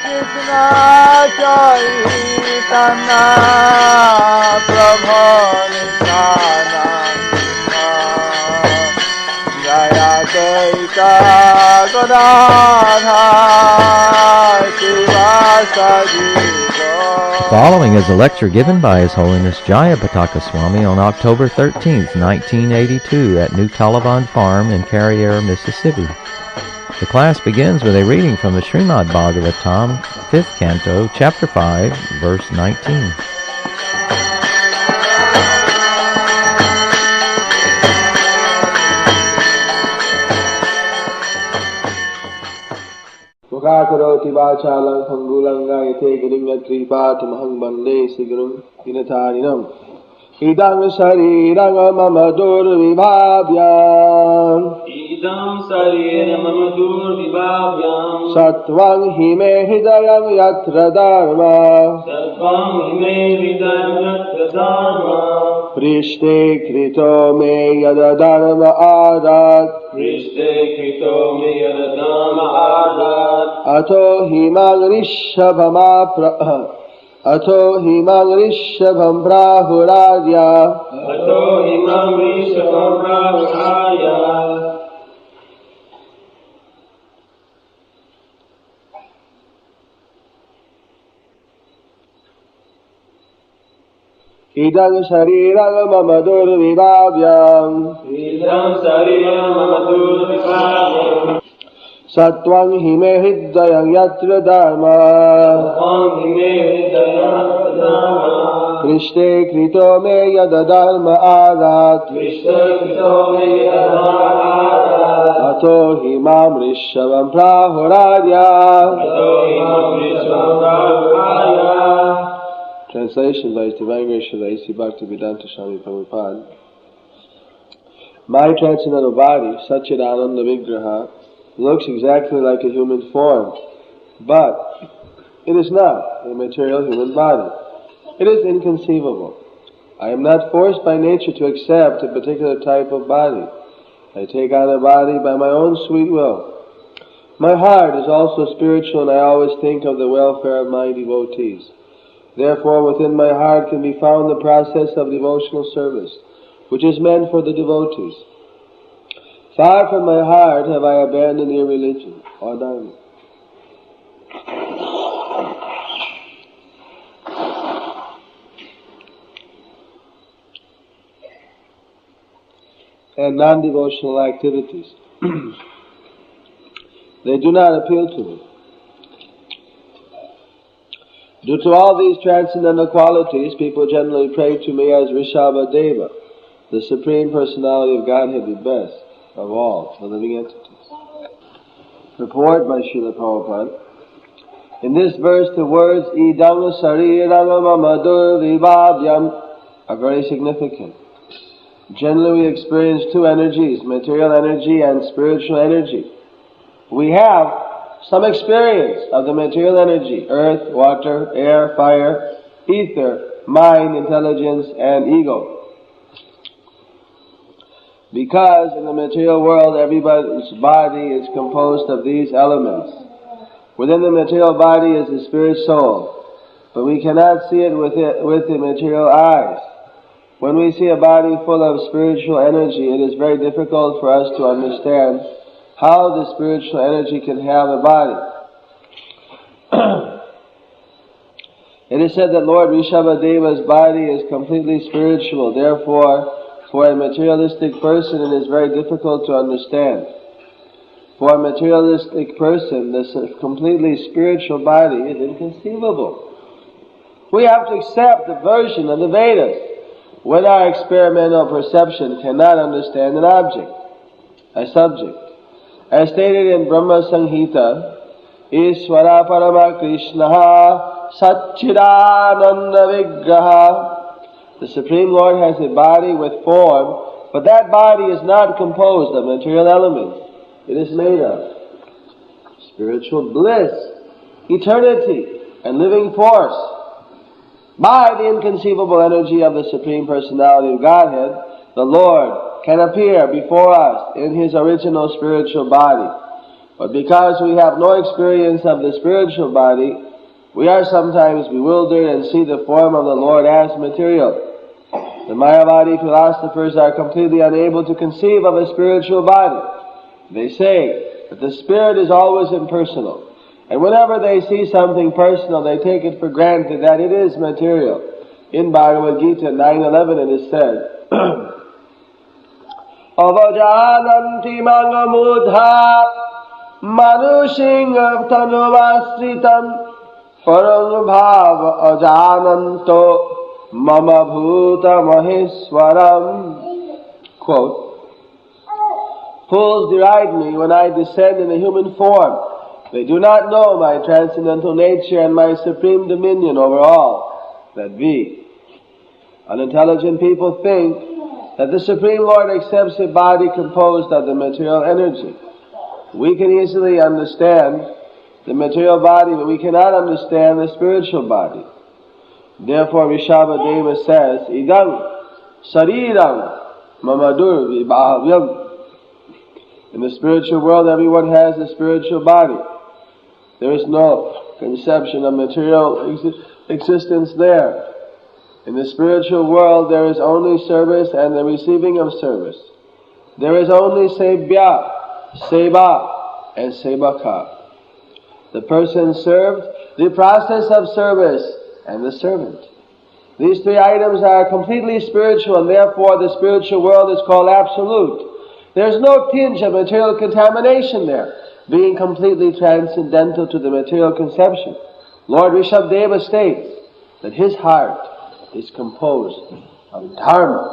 Krishna Chaitanya Prabhu Nityananda Jayapataka Swami Maharaj. Following is a lecture given by His Holiness Jayapataka Swami on October 13th, 1982 at New Talavon Farm in Carriere, Mississippi. The class begins with a reading from the Śrīmad-Bhāgavatam, 5th Canto, Chapter 5, Verse 19. Mukakaroti vachalam phangulanga yate giringa kripatamaham bande sigurum dinatarinam idam sariranga mama durvibhavyam idam sariranga mama durvibhavyam sattvang hime hridayam yatra dharma sattvang hime hridayam yatra dharma prishte krito me yada dharma adat prishte krito me yada dharma adat ato himang rishabham prahuradya ato himang rishabham prahuradya idang sharirang mama durvibhavyam idam sarirang mama durvibhavyam sattvang hime hridayam yatra dharma prishte krito me yada dharma adat ato himam rishabham prahuradya. Translation by His Divine Grace Srila A.C. Bhaktivedanta Swami Prabhupada. My transcendental body, Satchidananda Vigraha, looks exactly like a human form, but it is not a material human body. It is inconceivable. I am not forced by nature to accept a particular type of body. I take on a body by my own sweet will. My heart is also spiritual, and I always think of the welfare of my devotees. Therefore, within my heart can be found the process of devotional service, which is meant for the devotees. Far from my heart have I abandoned irreligion or dharma. And non-devotional activities. They do not appeal to me. Due to all these transcendental qualities, people generally pray to me as Rishabhadeva, the Supreme Personality of Godhead, the best of all the living entities. Purport by Srila Prabhupada. In this verse, the words idam sariranga mama durvibhavyam are very significant. Generally, we experience two energies, material energy and spiritual energy. We have some experience of the material energy, earth, water, air, fire, ether, mind, intelligence, and ego. Because in the material world everybody's body is composed of these elements. Within the material body is the spirit soul, but we cannot see it with the material eyes. When we see a body full of spiritual energy, it is very difficult for us to understand how the spiritual energy can have a body. It is said that Lord Rishabhadeva's body is completely spiritual. Therefore, for a materialistic person, it is very difficult to understand. For a materialistic person, this completely spiritual body is inconceivable. We have to accept the version of the Vedas when our experimental perception cannot understand an object, a subject. As stated in Brahma Samhita, Ishvara Parama Krishna Satchidananda Vigraha. The Supreme Lord has a body with form, but that body is not composed of material elements. It is made of spiritual bliss, eternity, and living force. By the inconceivable energy of the Supreme Personality of Godhead, the Lord can appear before us in His original spiritual body. But because we have no experience of the spiritual body, we are sometimes bewildered and see the form of the Lord as material. The Mayavadi philosophers are completely unable to conceive of a spiritual body. They say that the spirit is always impersonal. And whenever they see something personal, they take it for granted that it is material. In Bhagavad Gita 9:11 it is said, Avajananti mangamudha manushing tanuvasritam parang bhava ajananto Mama Bhuta Maheswaram. Quote, fools deride me when I descend in a human form. They do not know my transcendental nature and my supreme dominion over all that be. Unintelligent people think that the Supreme Lord accepts a body composed of the material energy. We can easily understand the material body, but we cannot understand the spiritual body. Therefore, Rishabhadeva says, Idam Sariram Mamadur Vibhavyam. In the spiritual world, everyone has a spiritual body. There is no conception of material existence there. In the spiritual world, there is only service and the receiving of service. There is only Sebya, Seva, and Sebaka. The person served, the process of service, and the servant. These three items are completely spiritual, and therefore the spiritual world is called absolute. There's no tinge of material contamination there, being completely transcendental to the material conception. Lord Rishabdeva states that his heart is composed of Dharma.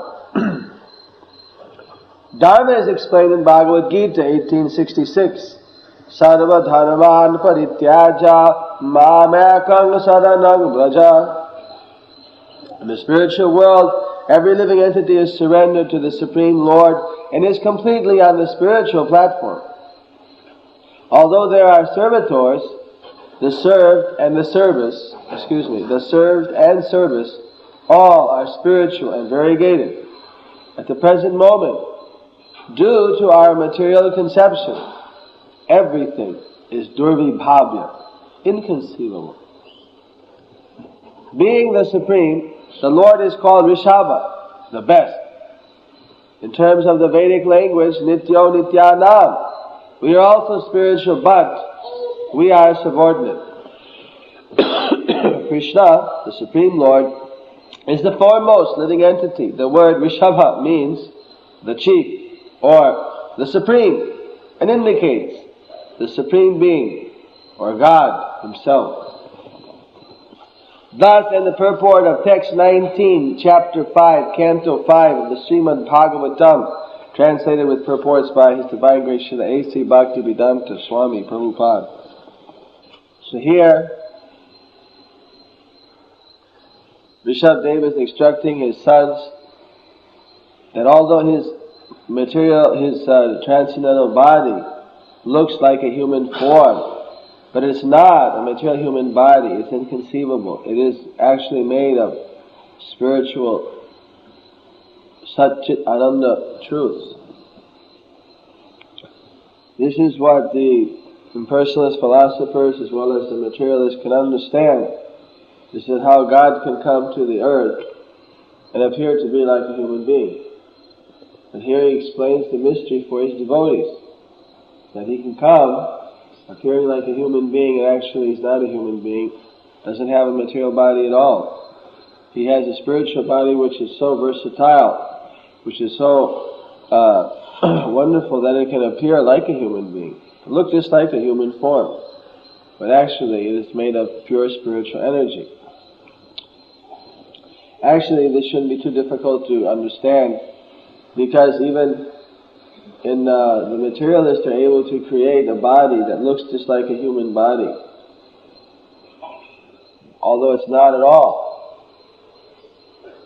Dharma is explained in Bhagavad Gita 1866. Sarva dharman parityaja mamekang saranang braja. In the spiritual world, every living entity is surrendered to the Supreme Lord and is completely on the spiritual platform. Although there are servitors, the served and service, all are spiritual and variegated. At the present moment, due to our material conception, everything is durvibhavya, inconceivable. Being the Supreme, the Lord is called Rishabha, the best. In terms of the Vedic language, Nityo Nityanam. We are also spiritual, but we are subordinate. Krishna, the Supreme Lord, is the foremost living entity. The word Rishabha means the chief or the supreme and indicates the Supreme Being or God Himself. Thus, in the purport of text 19, chapter 5, canto 5 of the Śrīmad-Bhāgavatam, translated with purports by His Divine Grace Srila A.C. Bhaktivedanta Swami Prabhupada. So here, Rishabdeva is instructing his sons that although his transcendental body looks like a human form, but it's not a material human body. It's inconceivable. It is actually made of spiritual Satchit Ananda truths. This is what the impersonalist philosophers as well as the materialists can understand. This is how God can come to the earth and appear to be like a human being. And here he explains the mystery for his devotees, that he can come appearing like a human being and actually he's not a human being, doesn't have a material body at all. He has a spiritual body which is so versatile, which is so wonderful that it can appear like a human being, look just like a human form, but actually it is made of pure spiritual energy. Actually, this shouldn't be too difficult to understand, because even in the materialists are able to create a body that looks just like a human body, although it's not at all.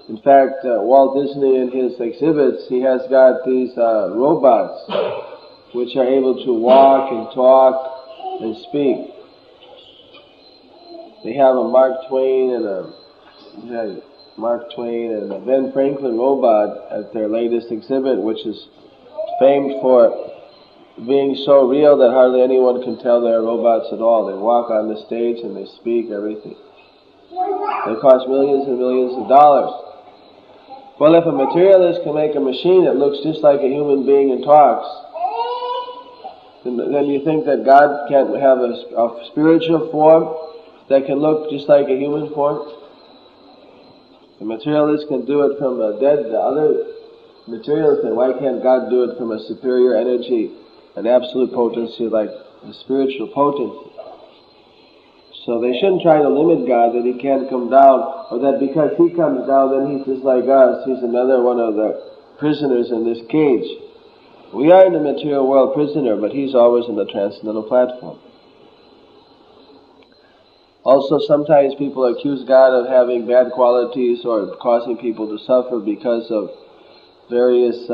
In fact, Walt Disney in his exhibits, he has got these robots which are able to walk and talk and speak. They have a Mark Twain and a Ben Franklin robot at their latest exhibit, which is famed for being so real that hardly anyone can tell they're robots at all. They walk on the stage and they speak everything. They cost millions and millions of dollars. Well, if a materialist can make a machine that looks just like a human being and talks, then you think that God can't have a spiritual form that can look just like a human form? The materialist can do it from the other materialist, then why can't God do it from a superior energy, an absolute potency like the spiritual potency? So they shouldn't try to limit God, that He can't come down, or that because He comes down then He's just like us, He's another one of the prisoners in this cage. We are in the material world prisoner, but He's always in the transcendental platform. Also, sometimes people accuse God of having bad qualities or causing people to suffer because of various,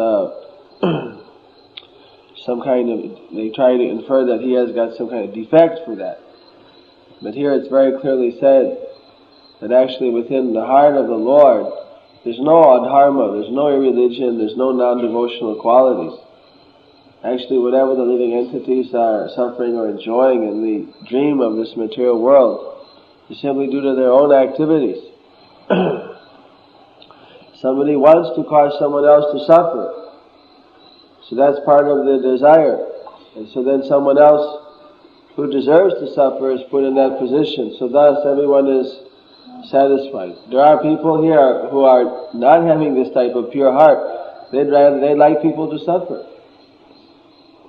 they try to infer that He has got some kind of defect for that. But here it's very clearly said that actually within the heart of the Lord, there's no adharma, there's no irreligion, there's no non-devotional qualities. Actually, whatever the living entities are suffering or enjoying in the dream of this material world is simply due to their own activities. Somebody wants to cause someone else to suffer. So that's part of the desire. And so then someone else who deserves to suffer is put in that position. So thus everyone is satisfied. There are people here who are not having this type of pure heart. They'd like people to suffer.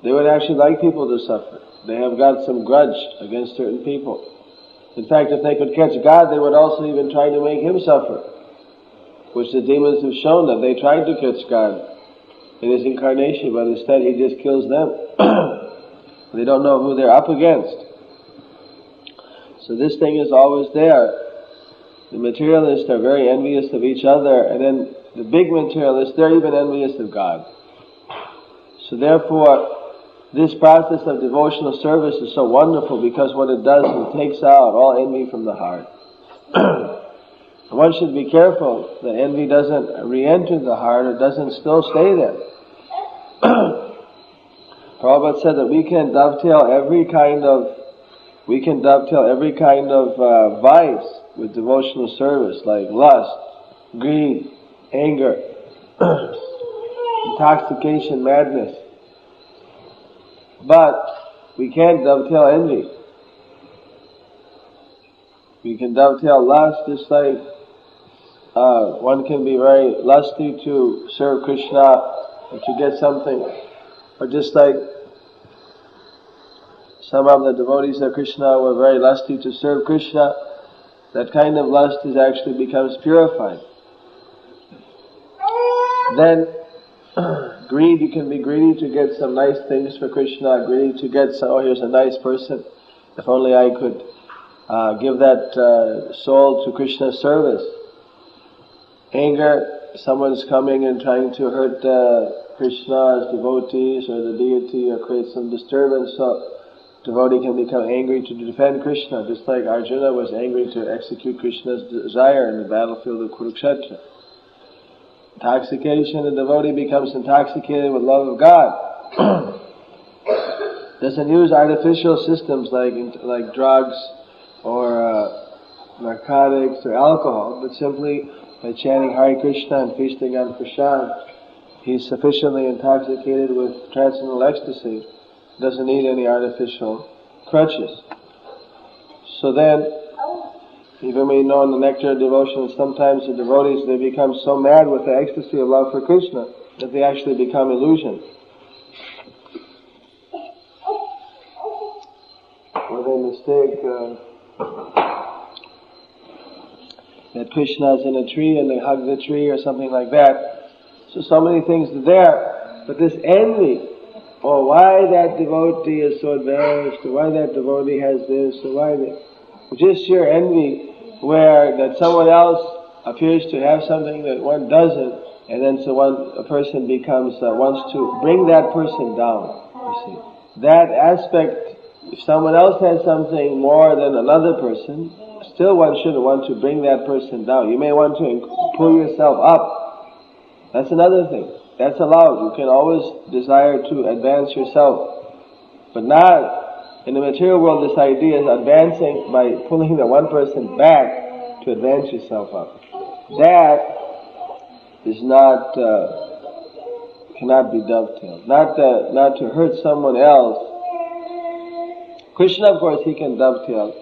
They would actually like people to suffer. They have got some grudge against certain people. In fact, if they could catch God, they would also even try to make Him suffer, which the demons have shown that they tried to catch God in His incarnation, but instead He just kills them. They don't know who they're up against. So this thing is always there. The materialists are very envious of each other, and then the big materialists, they're even envious of God. So therefore, this process of devotional service is so wonderful because what it does, it takes out all envy from the heart. One should be careful that envy doesn't re-enter the heart, it doesn't still stay there. Prabhupada said that we can dovetail every kind of vice with devotional service, like lust, greed, anger, intoxication, madness. But we can't dovetail envy. We can dovetail lust, just like one can be very lusty to serve Krishna or to get something, or just like some of the devotees of Krishna were very lusty to serve Krishna. That kind of lust actually becomes purified. Then greed, you can be greedy to get some nice things for Krishna, greedy to get some, oh, here's a nice person, if only I could give that soul to Krishna's service. Anger, someone's coming and trying to hurt Krishna's devotees or the deity or create some disturbance, so devotee can become angry to defend Krishna, just like Arjuna was angry to execute Krishna's desire in the battlefield of Kurukshetra. Intoxication, the devotee becomes intoxicated with love of God. Doesn't use artificial systems like drugs or narcotics or alcohol, but simply by chanting Hare Krishna and feasting on prasad, he's sufficiently intoxicated with transcendental ecstasy. Doesn't need any artificial crutches. So then, even we know in the nectar of devotion, sometimes the devotees, they become so mad with the ecstasy of love for Krishna that they actually become illusion. Or they mistake that Krishna is in a tree and they hug the tree or something like that. So many things are there, but this envy, or why that devotee is so advanced, or why that devotee has this, or why that, just sheer envy, where that someone else appears to have something that one doesn't, and then so a person becomes wants to bring that person down. You see, that aspect. If someone else has something more than another person, still one shouldn't want to bring that person down. You may want to pull yourself up. That's another thing. That's allowed. You can always desire to advance yourself. But not in the material world. This idea is advancing by pulling the one person back to advance yourself up. That is not cannot be dovetailed. Not to hurt someone else. Krishna, of course, he can dovetail,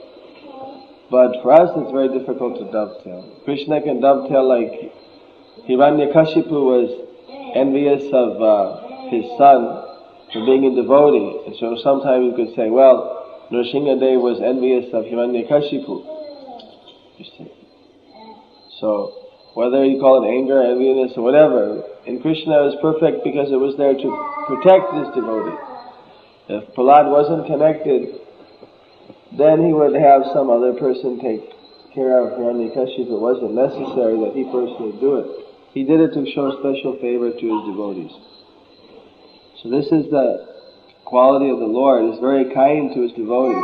but for us it's very difficult to dovetail. Krishna can dovetail like Hiranyakashipu was envious of his son for being a devotee, and so sometimes you could say, well, Nrsimhadev was envious of Hiranyakashipu. You see. So whether you call it anger, enviness, or whatever, in Krishna it was perfect because it was there to protect his devotee. If Prahlad wasn't connected, then he would have some other person take care of Hiranyakashipu. It wasn't necessary that he personally do it. He did it to show special favor to his devotees. So this is the quality of the Lord. He's very kind to his devotees.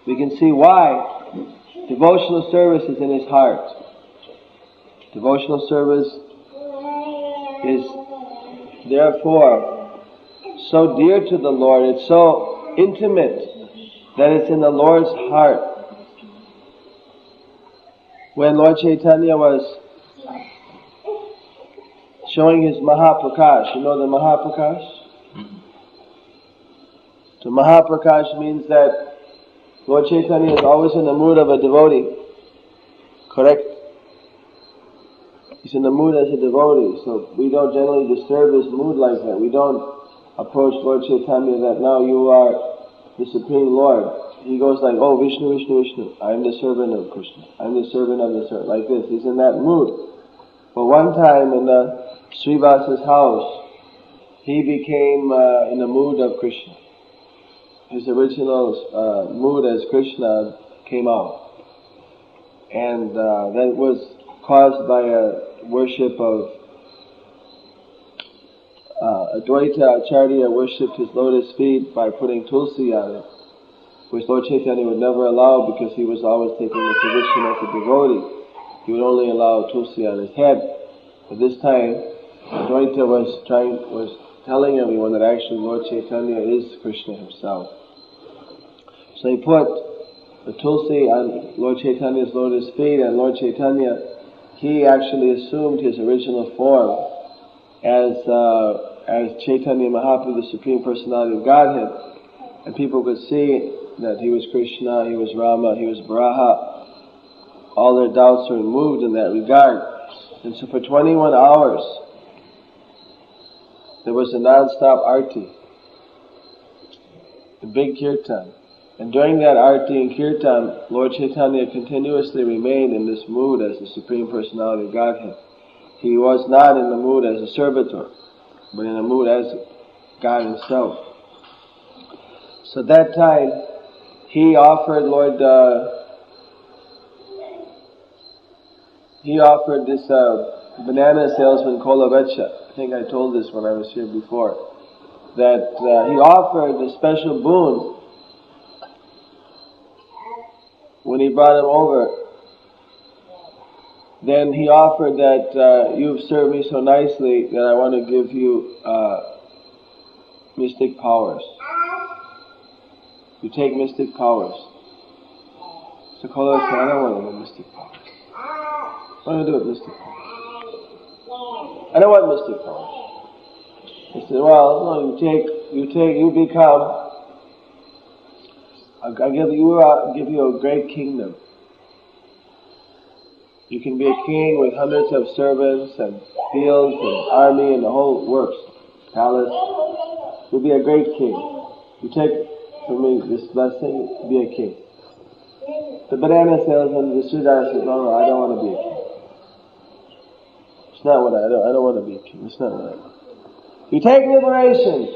We can see why devotional service is in his heart. Devotional service is therefore so dear to the Lord, it's so intimate that it's in the Lord's heart. When Lord Chaitanya was showing his Mahaprakash, you know the Mahaprakash? So Mahaprakash means that Lord Chaitanya is always in the mood of a devotee. Correct? He's in the mood as a devotee, so we don't generally disturb his mood like that. We don't approach Lord Chaitanya that now you are the Supreme Lord. He goes like, oh, Vishnu, Vishnu, Vishnu, I'm the servant of Krishna. I'm the servant of the servant. Like this. He's in that mood. But one time in Srivasa's house, he became in the mood of Krishna. His original mood as Krishna came out. And that was caused by a worship of Advaita Acharya worshipped his lotus feet by putting tulsi on it, which Lord Chaitanya would never allow because he was always taking the position as a devotee. He would only allow tulsi on his head. But this time, Advaita was telling everyone that actually Lord Chaitanya is Krishna himself. So he put the tulsi on Lord Chaitanya's lotus feet, and Lord Chaitanya, he actually assumed his original form as Chaitanya Mahaprabhu, the Supreme Personality of Godhead, and people could see that he was Krishna, he was Rama, he was Varaha. All their doubts were removed in that regard. And so for 21 hours, there was a non-stop arti, a big kirtan. And during that arti and kirtan, Lord Chaitanya continuously remained in this mood as the Supreme Personality of Godhead. He was not in the mood as a servitor, but in the mood as God himself. So that time, he offered this banana salesman Kolavecha. I think I told this when I was here before, that he offered a special boon when he brought him over. Then he offered that you've served me so nicely that I want to give you mystic powers. You take mystic powers. So Kolavecha said, I don't want any mystic powers. What do I do with mystic powers? I don't want mystic powers. He said, well, no, you become, I'll give you a great kingdom. You can be a king with hundreds of servants and fields and army and the whole works, palace. You'll be a great king. You take from me this blessing to be a king. The banana salesman, the Sridhar says, no, I don't want to be a king. It's not what I don't want to be a king. It's not what I want. You take liberation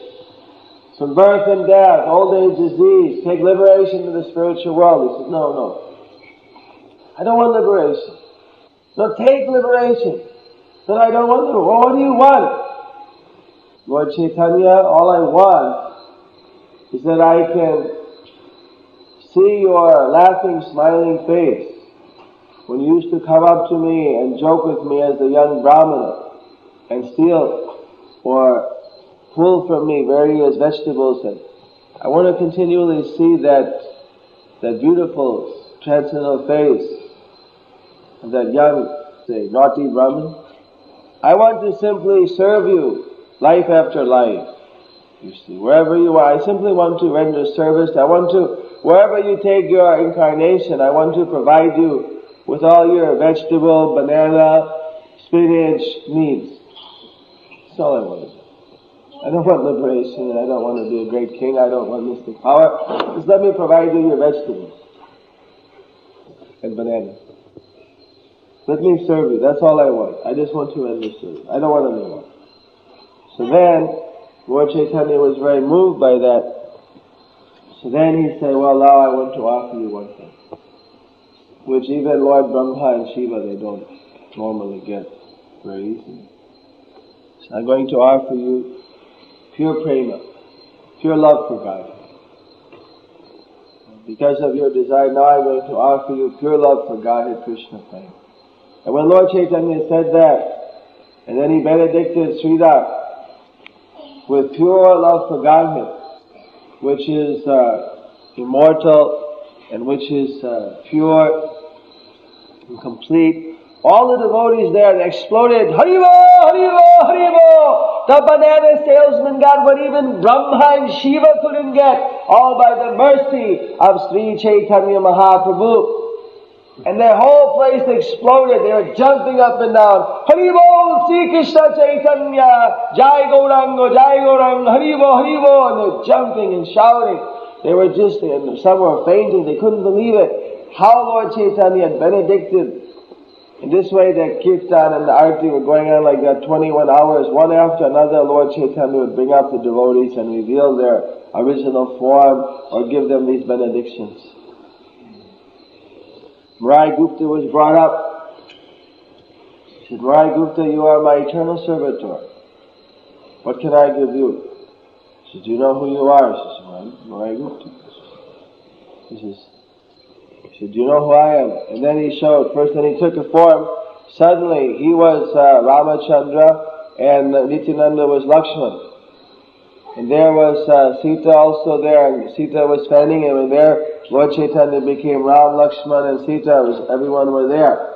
from birth and death, old age, disease. Take liberation to the spiritual world. He says, no. I don't want liberation. No, take liberation. Then I don't want to. Well, what do you want? Lord Chaitanya, all I want is that I can see your laughing, smiling face when you used to come up to me and joke with me as a young Brahmana and steal or pull from me various vegetables and I want to continually see that beautiful transcendental face of that young, say, naughty Brahmin. I want to simply serve you life after life. You see, wherever you are, I simply want to render service. I want to, wherever you take your incarnation, I want to provide you with all your vegetable, banana, spinach needs. That's all I want to do. I don't want liberation, and I don't want to be a great king. I don't want mystic power. Just let me provide you your vegetables and bananas. Let me serve you. That's all I want. I just want to render service. I don't want anyone. So then, Lord Chaitanya was very moved by that. So then he said, well, now I want to offer you one thing, which even Lord Brahma and Shiva, they don't normally get very easily. So I'm going to offer you pure prema, pure love for God. Because of your desire, now I'm going to offer you pure love for Godhead Krishna prema. And when Lord Chaitanya said that, and then he benedicted Sridhar with pure love for Godhead, which is immortal and which is pure and complete. All the devotees there, they exploded, Haribo, Haribo, Haribo! The banana salesman got what even Brahma and Shiva couldn't get, all by the mercy of Sri Chaitanya Mahaprabhu. And their whole place exploded. They were jumping up and down. Haribo, Sri Krishna Chaitanya, Jai Gauranga, Haribo, Haribo. And they're jumping and shouting. They were just, and some were fainting. They couldn't believe it. How Lord Chaitanya had benedicted. In this way, the kirtan and the arti were going on like that 21 hours. One after another, Lord Chaitanya would bring up the devotees and reveal their original form or give them these benedictions. Maharaj Gupta was brought up. He said, Maharaj Gupta, you are my eternal servitor. What can I give you? He said, do you know who you are? He says, Maharaj Gupta. He said, do you know who I am? And then he showed, first then he took a form. Suddenly he was Ramachandra and Nityananda was Lakshman. And there was Sita also there, and Sita was fanning him, and there Lord Chaitanya became Ram, Lakshman and Sita, everyone were there.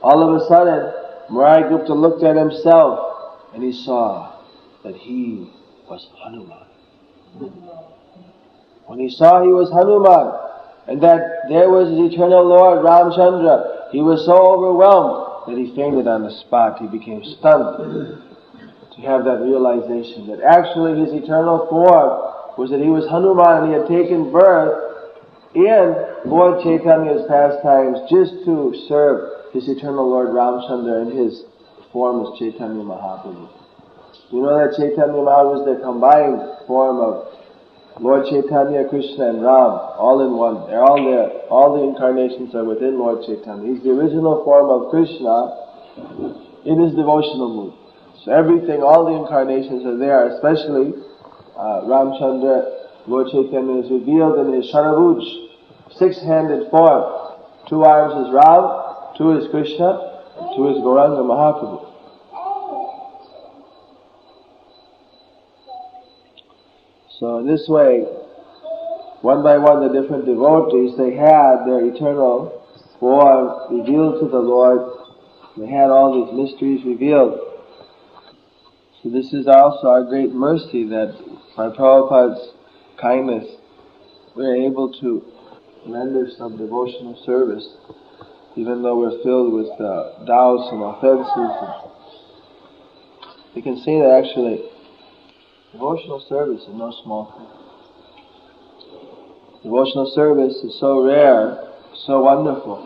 All of a sudden, Maharaj Gupta looked at himself, and he saw that he was Hanuman. When he saw he was Hanuman, and that there was his eternal Lord Ramchandra, he was so overwhelmed that he fainted on the spot. He became stunned to have that realization that actually his eternal form was that he was Hanuman and he had taken birth in Lord Chaitanya's pastimes just to serve his eternal Lord Ramchandra in his form as Chaitanya Mahaprabhu. You know that Chaitanya Mahaprabhu is the combined form of Lord Chaitanya, Krishna and Ram, all in one. They're all there. All the incarnations are within Lord Chaitanya. He's the original form of Krishna in his devotional mood. So everything, all the incarnations are there, especially Ramchandra, Lord Chaitanya is revealed in his Sharavuj, six-handed form. 2 arms is Ram, 2 is Krishna, and 2 is Gauranga Mahaprabhu. So in this way, one by one the different devotees, they had their eternal form revealed to the Lord. They had all these mysteries revealed. So this is also our great mercy that by Prabhupada's kindness we are able to render some devotional service even though we're filled with doubts and offenses. We can say that actually devotional service is no small thing. Devotional service is so rare, so wonderful,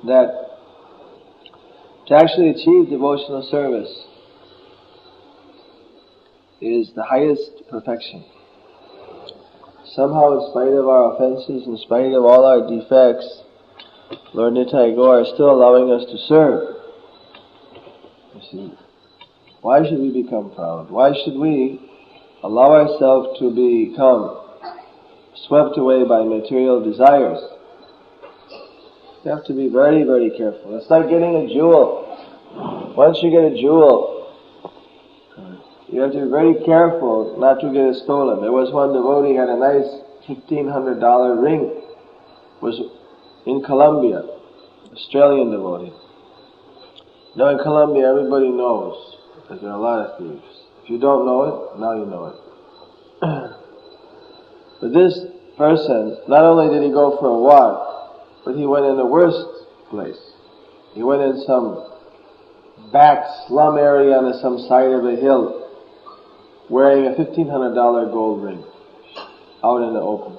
that to actually achieve devotional service is the highest perfection. Somehow, in spite of our offenses, in spite of all our defects, Lord Nitai Gaur is still allowing us to serve. You see, why should we become proud? Why should we allow ourselves to become swept away by material desires? You have to be very, very careful. It's like getting a jewel. Once you get a jewel, You have to be very careful not to get it stolen. There was one devotee had a nice $1,500 ring. Was in Colombia, Australian devotee. Now in Colombia everybody knows that there are a lot of thieves. If you don't know it, now you know it. But this person, not only did he go for a walk, but he went in the worst place. He went in some back slum area on some side of a hill, wearing a $1,500 gold ring, out in the open.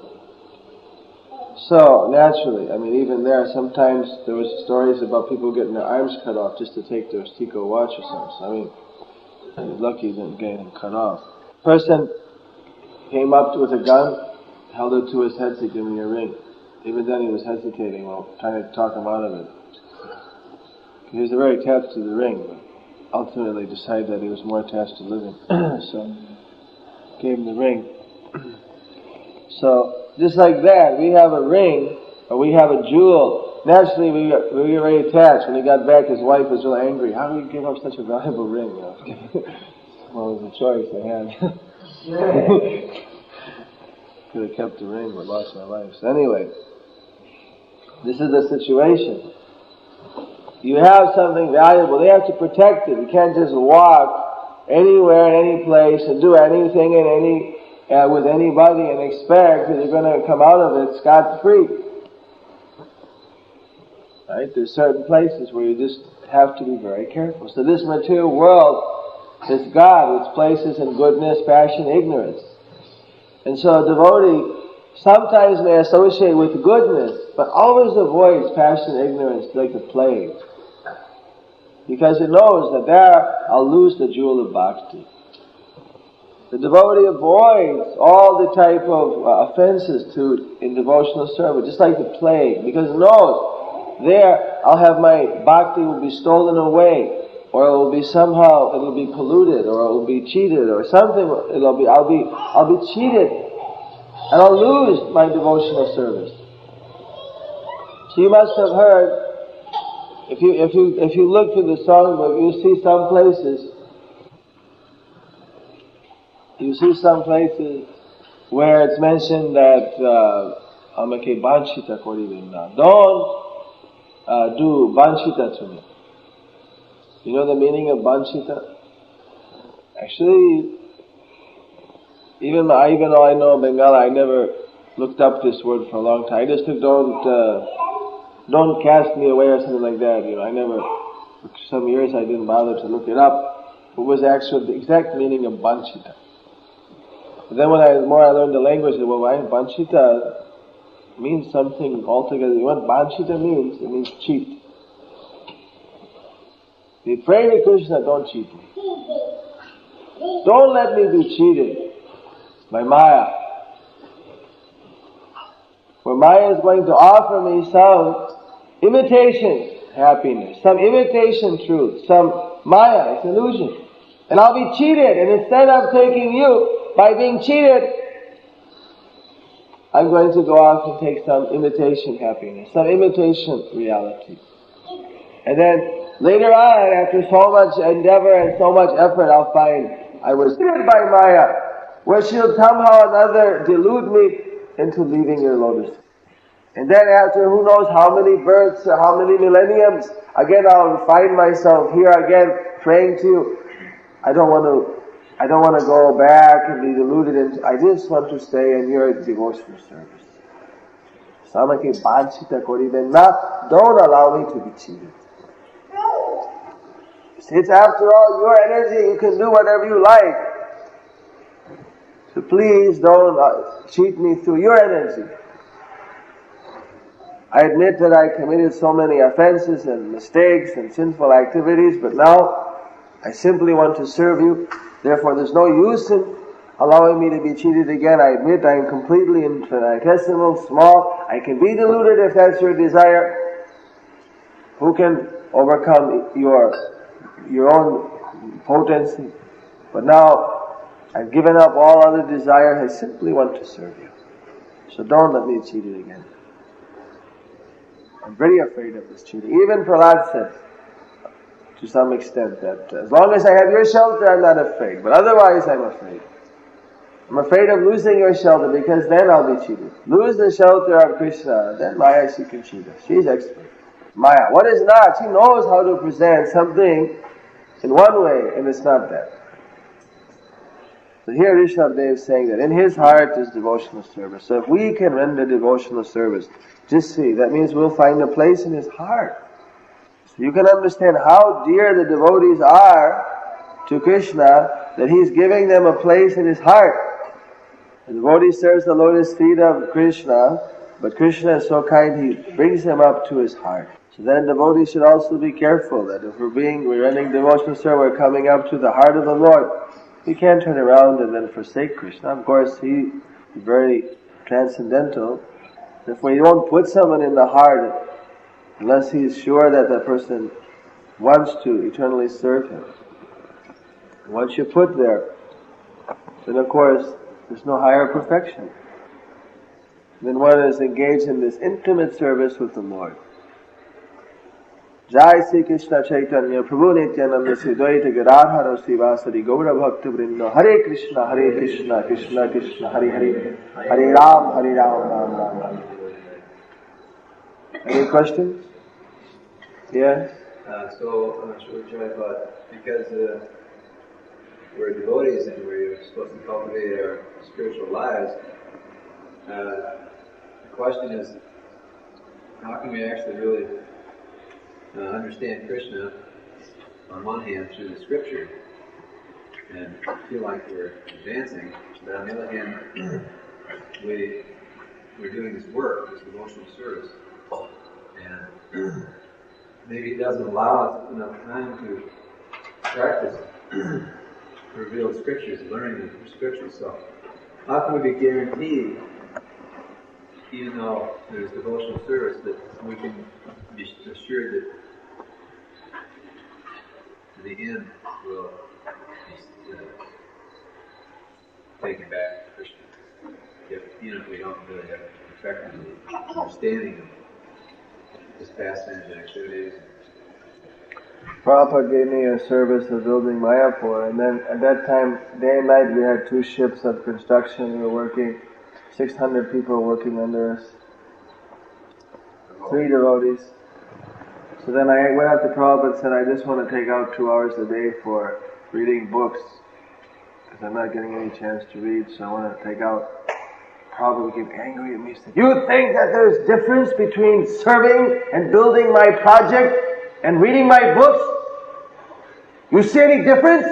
So, naturally, I mean, even there, sometimes there was stories about people getting their arms cut off just to take their Seiko watch or something. So, I mean, he's lucky he didn't get him cut off. Person came up with a gun, held it to his head, said, "Give me your ring." Even then he was hesitating while trying to talk him out of it. He was very attached to the ring, but ultimately decided that he was more attached to living. So, gave him the ring. So, just like that, we have a ring, or we have a jewel. Naturally, we get very attached. When he got back, his wife was really angry. How do you give up such a valuable ring? You know? Well, it was a choice I had. Could have kept the ring, but lost my life. So anyway, this is the situation. You have something valuable. They have to protect it. You can't just walk anywhere, in any place, and do anything in any with anybody and expect that you're going to come out of it scot-free. Right? There's certain places where you just have to be very careful. So this material world, this God, which places in goodness, passion, ignorance. And so a devotee sometimes may associate with goodness, but always avoids passion, ignorance like the plague. Because it knows that there I'll lose the jewel of bhakti. The devotee avoids all the type of offenses in devotional service, just like the plague, because it knows there I'll have my bhakti will be stolen away, or it will be somehow it'll be polluted, or it will be cheated, or something. I'll be cheated, and I'll lose my devotional service. So you must have heard. If you look through the songbook, you see some places. You see some places where it's mentioned that amake banchita korivenna. Don't do banchita to me. You know the meaning of banchita? Actually, even though I know Bengali, I never looked up this word for a long time. I just took don't cast me away or something like that. You know, I never, for some years I didn't bother to look it up. What was actually the exact meaning of banchita? But then when I learned the language, well, banchita means something altogether. What banchita means? It means cheat. We pray to Krishna, don't cheat me. Don't let me be cheated by Maya. For Maya is going to offer me some imitation happiness, some imitation truth, some Maya, it's illusion. And I'll be cheated, and instead of taking you, by being cheated, I'm going to go off and take some imitation happiness, some imitation reality. And then later on, after so much endeavor and so much effort, I'll find I was cheated by Maya, where she'll somehow or another delude me into leaving your lotus. And then after who knows how many births or how many millenniums, again I'll find myself here again praying to you. I don't want to go back and be deluded into, I just want to stay in your devotional service. Samake banchita korivenna, don't allow me to be cheated. It's after all your energy, you can do whatever you like. So please don't cheat me through your energy. I admit that I committed so many offenses and mistakes and sinful activities, but now I simply want to serve you. Therefore, there's no use in allowing me to be cheated again. I admit I am completely infinitesimal, small. I can be deluded if that's your desire. Who can overcome your own potency? But now I've given up all other desire. I simply want to serve you. So don't let me be cheated again. I'm very afraid of this cheating. Even Prahlad said, to some extent, that as long as I have your shelter, I'm not afraid. But otherwise, I'm afraid. I'm afraid of losing your shelter because then I'll be cheated. Lose the shelter of Krishna, then Maya, she can cheat us. She's expert. Maya, what is not? She knows how to present something in one way, and it's not that. So here Rishabdev is saying that in his heart is devotional service. So if we can render devotional service, just see, that means we'll find a place in his heart. So you can understand how dear the devotees are to Krishna, that he's giving them a place in his heart. The devotee serves the lotus feet of Krishna, but Krishna is so kind, he brings him up to his heart. So then devotees should also be careful that if we're running devotional service, we're coming up to the heart of the Lord. We can't turn around and then forsake Krishna. Of course, he is very transcendental. If we don't put someone in the heart, unless he is sure that that person wants to eternally serve him, once you put there, then of course, there's no higher perfection. Then one is engaged in this intimate service with the Lord. Jai Sri Krishna Chaitanya Prabhu Nityananda Sri Dvaita Gadadhara Srivasadi Gaura Bhakta Vrinda Hare Krishna Krishna Krishna Hare Hare Hare Ram Ram Ram. Any questions? Yes? So I'm not sure, Jai, but because we're devotees and we're supposed to cultivate our spiritual lives, the question is, how can we actually really understand Krishna on one hand through the scripture and feel like we're advancing, but on the other hand, we're doing this work, this devotional service, and maybe it doesn't allow us enough time to practice revealed scriptures, learning the scriptures. So how can we be guaranteed, even though there's devotional service, that we can be assured that the end will be taken back to Krishna, even if we don't really have effective understanding of his pastimes and activities? Prabhupada gave me a service of building Mayapur, and then at that time, day and night, we had 2 ships of construction. We were working, 600 people working under us, 3 devotees. So then I went up to Prabhupada and said, I just want to take out 2 hours a day for reading books, because I'm not getting any chance to read, so I want to take out. Prabhupada became angry at me. He said, you think that there's difference between serving and building my project and reading my books? You see any difference?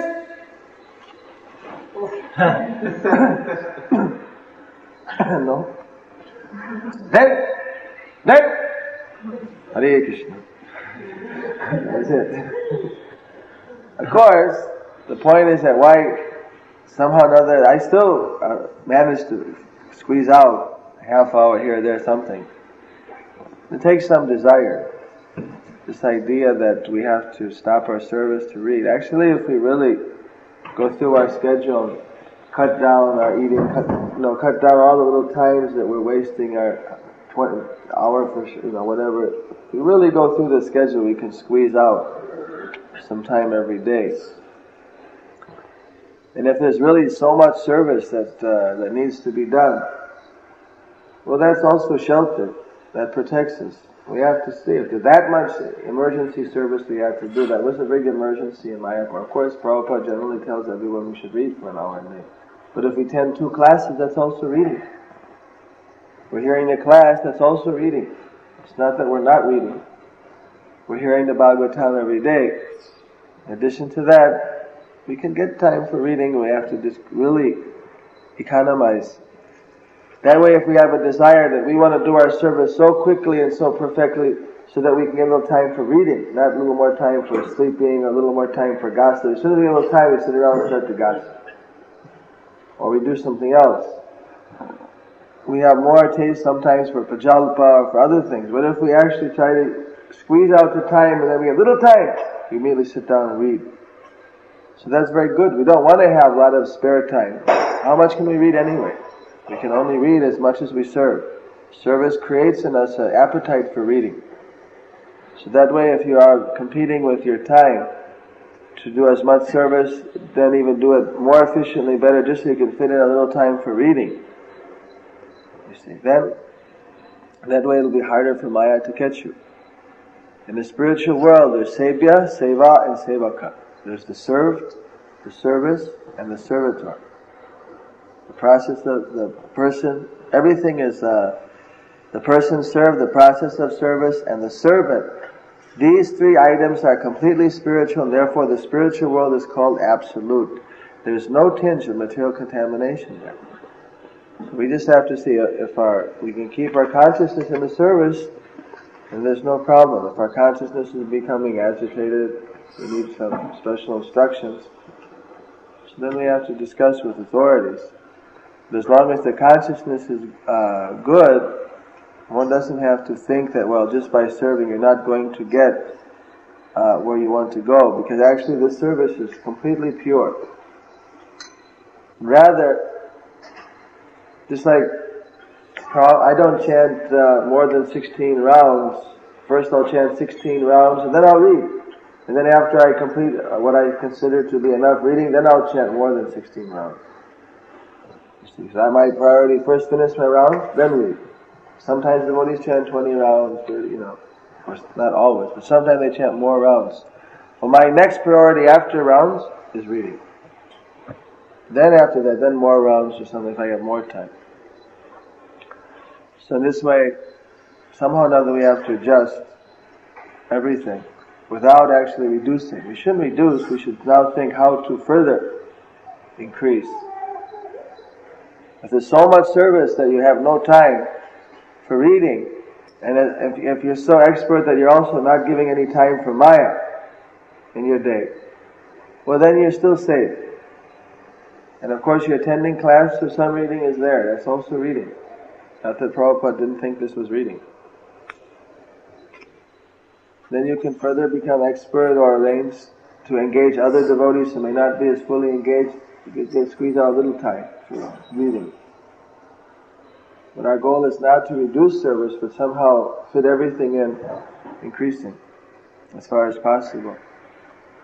No. Then, Hare Krishna. That's it. Of course, the point is that why somehow or other, I still managed to squeeze out a half hour here or there, something. It takes some desire. This idea that we have to stop our service to read. Actually, if we really go through our schedule, cut down our eating, cut down all the little times that we're wasting our 20 hour for whatever. If we really go through the schedule, we can squeeze out some time every day. And if there's really so much service that needs to be done, well, that's also shelter that protects us. We have to see if there's that much emergency service we have to do. That was a big emergency in Mayapur. Of course, Prabhupada generally tells everyone we should read for an hour a day. But if we attend 2 classes, that's also reading. We're hearing a class, that's also reading. It's not that we're not reading. We're hearing the Bhagavatam every day. In addition to that, we can get time for reading. We have to just really economize. That way, if we have a desire that we want to do our service so quickly and so perfectly, so that we can get a little time for reading, not a little more time for sleeping, a little more time for gossip. As soon as we get a little time, we sit around and start to gossip. Or we do something else. We have more taste sometimes for pajalpa or for other things. But if we actually try to squeeze out the time and then we have little time, we immediately sit down and read. So that's very good. We don't want to have a lot of spare time. How much can we read anyway? We can only read as much as we serve. Service creates in us an appetite for reading. So that way, if you are competing with your time, to do as much service, then even do it more efficiently, better, just so you can fit in a little time for reading. You see, then that way it'll be harder for Maya to catch you. In the spiritual world, there's Sevya, Seva, and Sevaka. There's the served, the service, and the servitor. The process of the person, everything is the person served, the process of service, and the servant. These three items are completely spiritual, and therefore the spiritual world is called absolute. There's no tinge of material contamination there. So we just have to see if we can keep our consciousness in the service, and there's no problem. If our consciousness is becoming agitated, we need some special instructions. So then we have to discuss with authorities. But as long as the consciousness is good, one doesn't have to think that, well, just by serving you're not going to get where you want to go, because actually this service is completely pure. Rather, just like I don't chant more than 16 rounds. First I'll chant 16 rounds and then I'll read. And then after I complete what I consider to be enough reading, then I'll chant more than 16 rounds. You see, so my priority, first finish my rounds, then read. Sometimes devotees chant 20 rounds, 30, of course not always, but sometimes they chant more rounds. Well, my next priority after rounds is reading. Then after that, then more rounds or something if I have more time. So in this way, somehow or another we have to adjust everything without actually reducing. We shouldn't reduce, we should now think how to further increase. If there's so much service that you have no time for reading, and if you're so expert that you're also not giving any time for Maya in your day, well then you're still safe. And of course you're attending class, so some reading is there, that's also reading. Not that Prabhupada didn't think this was reading. Then you can further become expert or arrange to engage other devotees who may not be as fully engaged. You can squeeze out a little time for reading. But our goal is not to reduce service, but somehow fit everything in, increasing as far as possible.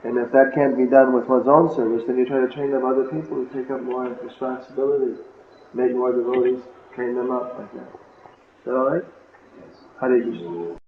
And if that can't be done with one's own service, then you try to train up other people to take up more responsibility, make more devotees, train them up like that. Is that alright? Hare Krishna.